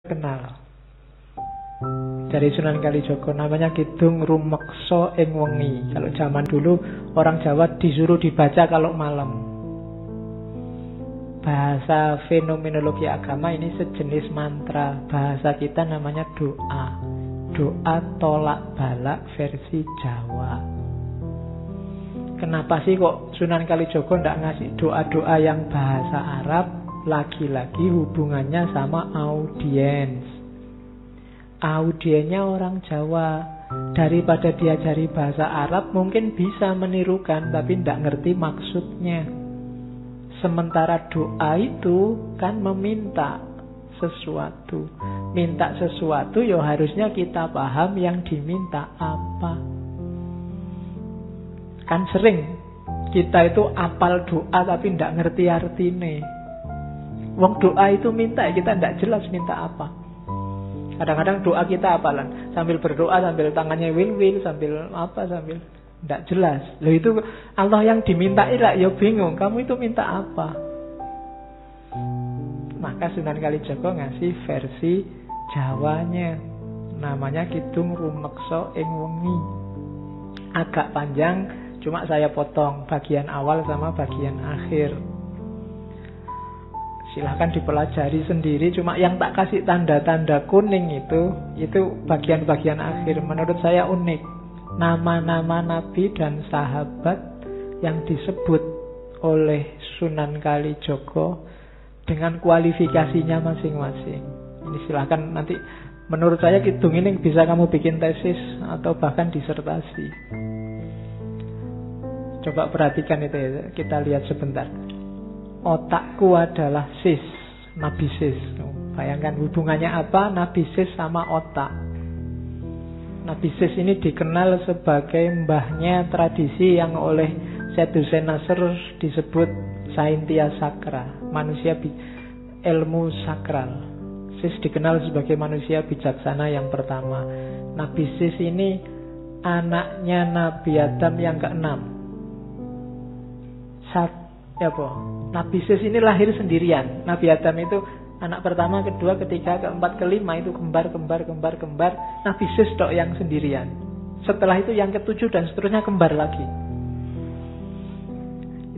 kenal dari Sunan Kalijaga, namanya Kidung Rumeksa ing Wengi. Kalau zaman dulu orang Jawa disuruh dibaca kalau malam. Bahasa fenomenologi agama ini sejenis mantra. Bahasa kita namanya doa. Doa tolak balak versi Jawa. Kenapa sih kok Sunan Kalijaga ndak ngasih doa-doa yang bahasa Arab? Lagi-lagi hubungannya sama audiens. Audiennya orang Jawa. Daripada diajari bahasa Arab mungkin bisa menirukan tapi ndak ngerti maksudnya. Sementara doa itu kan meminta sesuatu. Minta sesuatu ya harusnya kita paham yang diminta apa. Kan sering kita itu apal doa tapi ndak ngerti artinya. Wong doa itu minta, kita ndak jelas minta apa. Kadang-kadang doa kita apalan, sambil berdoa, sambil tangannya wil-wil, sambil apa, sambil ndak jelas. Loh itu Allah yang dimintai lah, ya bingung, kamu itu minta apa? Maka Sunan Kalijaga ngasih versi Jawanya, namanya Kidung Rumeksa ing Wengi. Agak panjang, cuma saya potong bagian awal sama bagian akhir. Silahkan dipelajari sendiri. Cuma yang tak kasih tanda-tanda kuning itu bagian-bagian akhir. Menurut saya unik. Nama-nama nabi dan sahabat yang disebut oleh Sunan Kalijaga dengan kualifikasinya masing-masing. Ini silahkan nanti, menurut saya kidung ini bisa kamu bikin tesis atau bahkan disertasi. Coba perhatikan itu ya. Kita lihat sebentar. Otakku adalah sis, Nabi Sis. Bayangkan hubungannya apa Nabi Sis sama otak. Nabi Sis ini dikenal sebagai mbahnya tradisi yang oleh Syed Hussein Nasr disebut Saintia Sakra, manusia ilmu sakral. Sis dikenal sebagai manusia bijaksana yang pertama. Nabi Sis ini anaknya Nabi Adam yang ke-6. Nabi Sis ini lahir sendirian. Nabi Adam itu anak pertama, kedua, ketiga, keempat, kelima itu kembar. Nabi Sis tok yang sendirian. Setelah itu yang ketujuh dan seterusnya kembar lagi.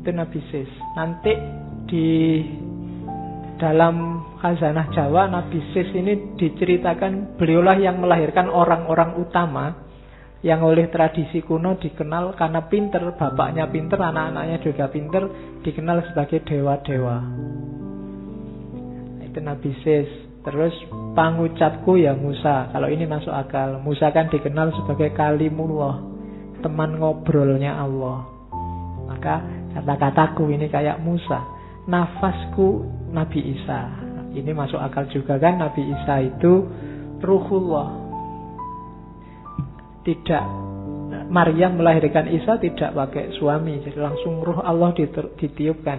Itu Nabi Sis. Nanti di dalam Khazanah Jawa, Nabi Sis ini diceritakan beliaulah yang melahirkan orang-orang utama yang oleh tradisi kuno dikenal karena pinter, bapaknya pinter, anak-anaknya juga pinter, dikenal sebagai dewa-dewa. Itu Nabi Sis. Terus pangucapku ya Musa. Kalau ini masuk akal. Musa kan dikenal sebagai kalimullah, teman ngobrolnya Allah. Maka kata-kataku ini kayak Musa. Nafasku Nabi Isa. Ini masuk akal juga kan. Nabi Isa itu Ruhullah. Tidak, Maryam melahirkan Isa tidak pakai suami, jadi langsung ruh Allah ditiupkan.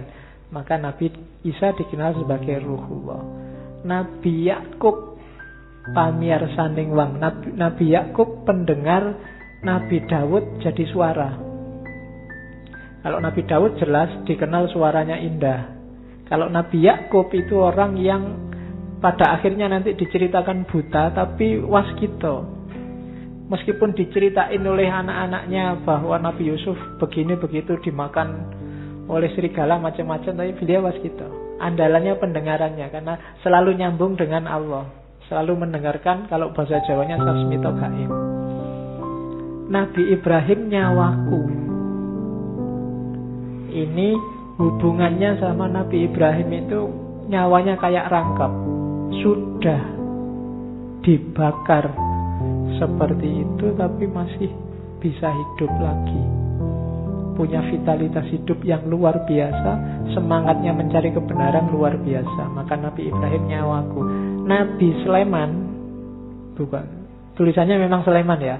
Maka Nabi Isa dikenal sebagai Ruhullah. Nabi Yakub pamirsaning wang. Nabi Yakub pendengar, Nabi Daud jadi suara. Kalau Nabi Daud jelas dikenal suaranya indah. Kalau Nabi Yakub itu orang yang pada akhirnya nanti diceritakan buta tapi waskito. Meskipun diceritain oleh anak-anaknya bahwa Nabi Yusuf begini begitu dimakan oleh serigala macam-macam, tapi beliau waskito. Andalannya pendengarannya karena selalu nyambung dengan Allah, selalu mendengarkan. Kalau bahasa Jawanya sasmito gaim. Nabi Ibrahim nyawaku. Ini hubungannya sama Nabi Ibrahim itu nyawanya kayak rangkap, sudah dibakar seperti itu tapi masih bisa hidup lagi. Punya vitalitas hidup yang luar biasa, semangatnya mencari kebenaran luar biasa. Maka Nabi Ibrahim nyawaku. Nabi Sulaiman, bukan, tulisannya memang Sulaiman ya.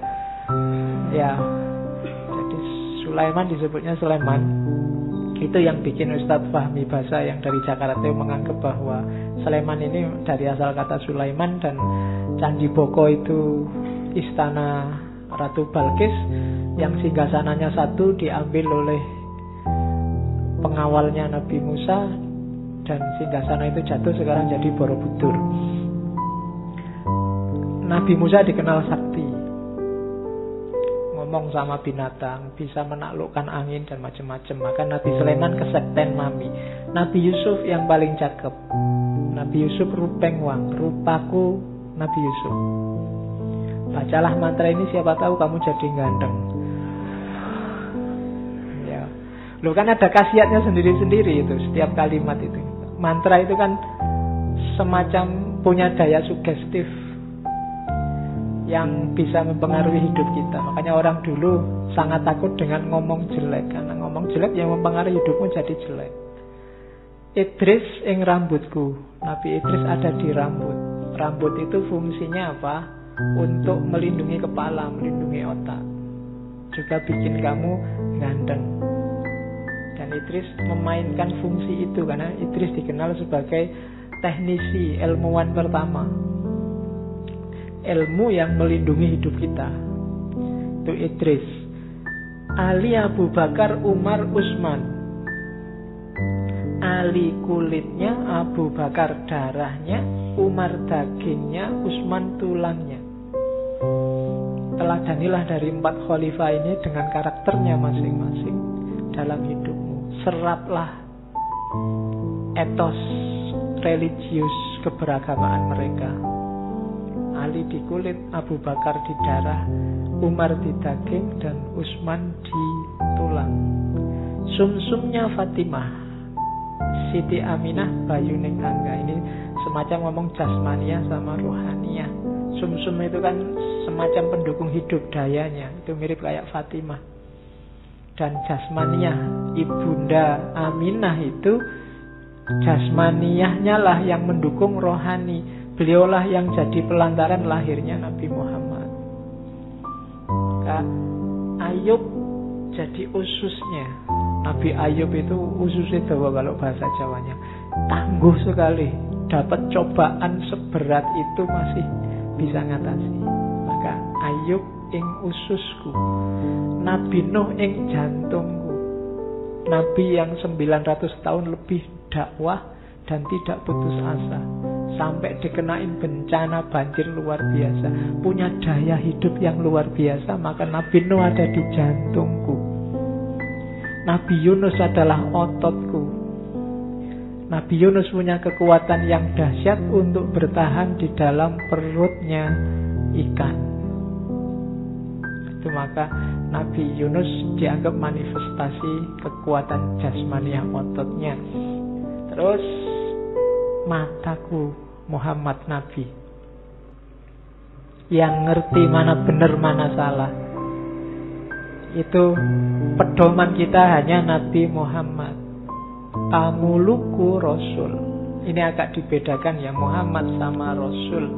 Ya. Jadi Sulaiman disebutnya Sulaiman. Itu yang bikin Ustadz Fahmi Basa yang dari Jakarta itu menganggap bahwa Sulaiman ini dari asal kata Sulaiman, dan Candi Boko itu istana Ratu Balkis yang singgasananya satu diambil oleh pengawalnya Nabi Musa, dan singgasana itu jatuh sekarang jadi Borobudur. Nabi Musa dikenal sakti, ngomong sama binatang, bisa menaklukkan angin dan macam-macam. Maka Nabi Sulaiman kesekten mami. Nabi Yusuf yang paling cakep. Nabi Yusuf rupeng wang, rupaku Nabi Yusuf. Bacalah mantra ini, siapa tahu kamu jadi ganteng. Ya, lo kan ada khasiatnya sendiri-sendiri itu setiap kalimat itu. Mantra itu kan semacam punya daya sugestif yang bisa mempengaruhi hidup kita. Makanya orang dulu sangat takut dengan ngomong jelek, karena ngomong jelek yang mempengaruhi hidupmu jadi jelek. Idris ing rambutku. Nabi Idris ada di rambut. Rambut itu fungsinya apa? Untuk melindungi kepala, melindungi otak, juga bikin kamu ganteng. Dan Idris memainkan fungsi itu, karena Idris dikenal sebagai teknisi, ilmuwan pertama, ilmu yang melindungi hidup kita. Itu Idris. Ali, Abu Bakar, Umar, Utsman. Ali kulitnya, Abu Bakar darahnya, Umar dagingnya, Utsman tulangnya. Teladanilah dari 4 khalifah ini dengan karakternya masing-masing dalam hidupmu. Seraplah etos religius keberagamaan mereka. Ali di kulit, Abu Bakar di darah, Umar di daging, dan Utsman di tulang. Sumsumnya Fatimah, Siti Aminah, Bayuning Angga. Ini semacam ngomong jasmaniah sama rohaniyah. Sumsum itu kan semacam pendukung hidup dayanya, itu mirip kayak Fatimah. Dan jasmaniah, Ibunda Aminah itu jasmaniyahnya lah yang mendukung rohani. Beliaulah yang jadi pelantaran lahirnya Nabi Muhammad. Maka Ayub jadi ususnya. Nabi Ayub itu ususnya Jawa kalau bahasa Jawanya. Tangguh sekali. Dapat cobaan seberat itu masih bisa ngatasi. Maka Ayub ing ususku, Nabi Nuh ing jantungku. Nabi yang 900 tahun lebih dakwah dan tidak putus asa, sampai dikenain bencana banjir luar biasa, punya daya hidup yang luar biasa. Maka Nabi Nuh ada di jantungku. Nabi Yunus adalah ototku. Nabi Yunus punya kekuatan yang dahsyat untuk bertahan di dalam perutnya ikan. Itu maka Nabi Yunus dianggap manifestasi kekuatan jasmaniah ototnya. Terus mataku Muhammad Nabi, yang ngerti mana benar mana salah. Itu pedoman kita hanya Nabi Muhammad. Tamuluku Rasul. Ini agak dibedakan ya, Muhammad sama Rasul.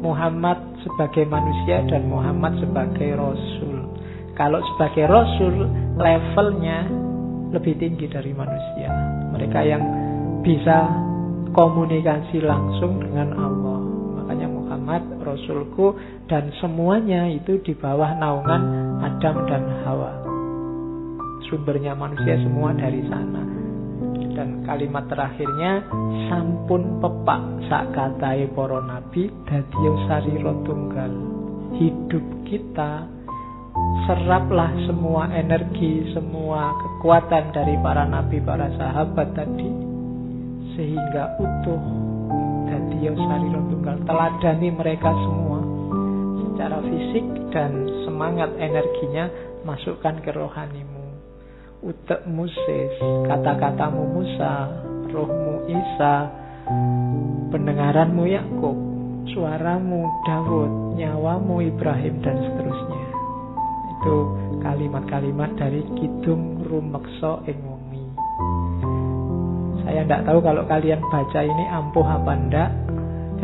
Muhammad sebagai manusia dan Muhammad sebagai Rasul. Kalau sebagai Rasul, levelnya lebih tinggi dari manusia. Mereka yang bisa komunikasi langsung dengan Allah. Makanya Muhammad Rasulku, dan semuanya itu di bawah naungan Adam dan Hawa. Sumbernya manusia semua dari sana. Dan kalimat terakhirnya, sampun pepak sak katai para nabi dadiya sarira tunggal. Hidup kita, seraplah semua energi, semua kekuatan dari para nabi, para sahabat tadi, sehingga utuh dadiya sarira tunggal. Teladani mereka semua secara fisik, dan semangat energinya masukkan ke rohanimu. Utekmu Sis, kata-katamu Musa, rohmu Isa, pendengaranmu Yakub, suaramu Daud, nyawamu Ibrahim, dan seterusnya. Itu kalimat-kalimat dari Kidung Rumeksa ing Wengi. Saya tidak tahu kalau kalian baca ini ampuh apa enggak,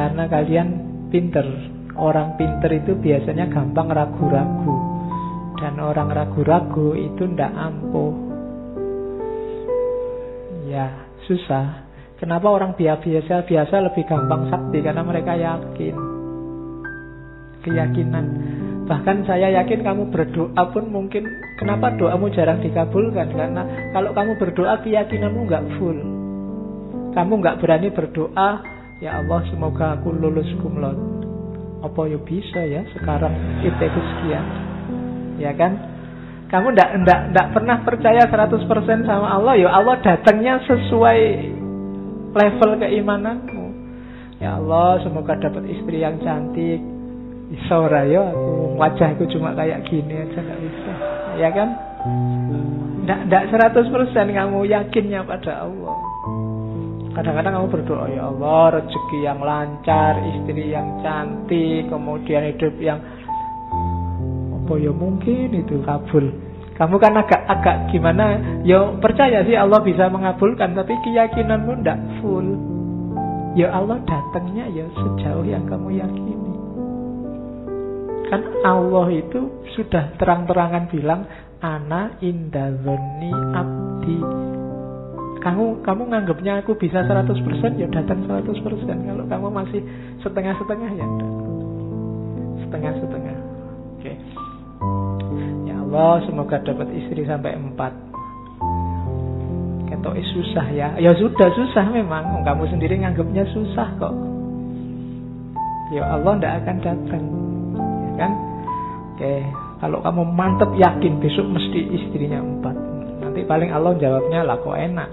karena kalian pinter. Orang pinter itu biasanya gampang ragu-ragu, dan orang ragu-ragu itu tidak ampuh. Ya, susah. Kenapa orang biasa lebih gampang sakti? Karena mereka yakin. Keyakinan. Bahkan saya yakin kamu berdoa pun mungkin, kenapa doamu jarang dikabulkan? Karena kalau kamu berdoa, keyakinanmu nggak full. Kamu nggak berani berdoa, ya Allah semoga aku lulus cum laude. Apa ya bisa ya sekarang itu sekian. Ya kan? Kamu ndak pernah percaya 100% sama Allah, ya Allah datangnya sesuai level keimananmu. Ya Allah, semoga dapat istri yang cantik. Bisa ora ya aku, wajahku cuma kayak gini aja enggak bisa. Ya kan? Ndak 100% kamu yakinnya pada Allah. Kadang-kadang kamu berdoa, ya Allah, rezeki yang lancar, istri yang cantik, kemudian hidup yang apa ya mungkin itu kabul. Kamu kan agak gimana? Ya percaya sih Allah bisa mengabulkan, tapi keyakinanmu ndak full. Ya Allah datangnya ya sejauh yang kamu yakini. Kan Allah itu sudah terang-terangan bilang, ana inda dzanni abdi. Kamu nganggapnya aku bisa 100%, ya datang 100%. Kalau kamu masih setengah-setengah, ya enggak. Setengah-setengah. Oke. Ya Allah, semoga dapat istri sampai 4. Ketok susah ya. Ya sudah susah memang. Kamu sendiri nganggapnya susah kok. Ya Allah enggak akan datang. Ya kan? Oke. Kalau kamu mantap yakin besok mesti istrinya 4. Nanti paling Allah jawabnya lah kok enak.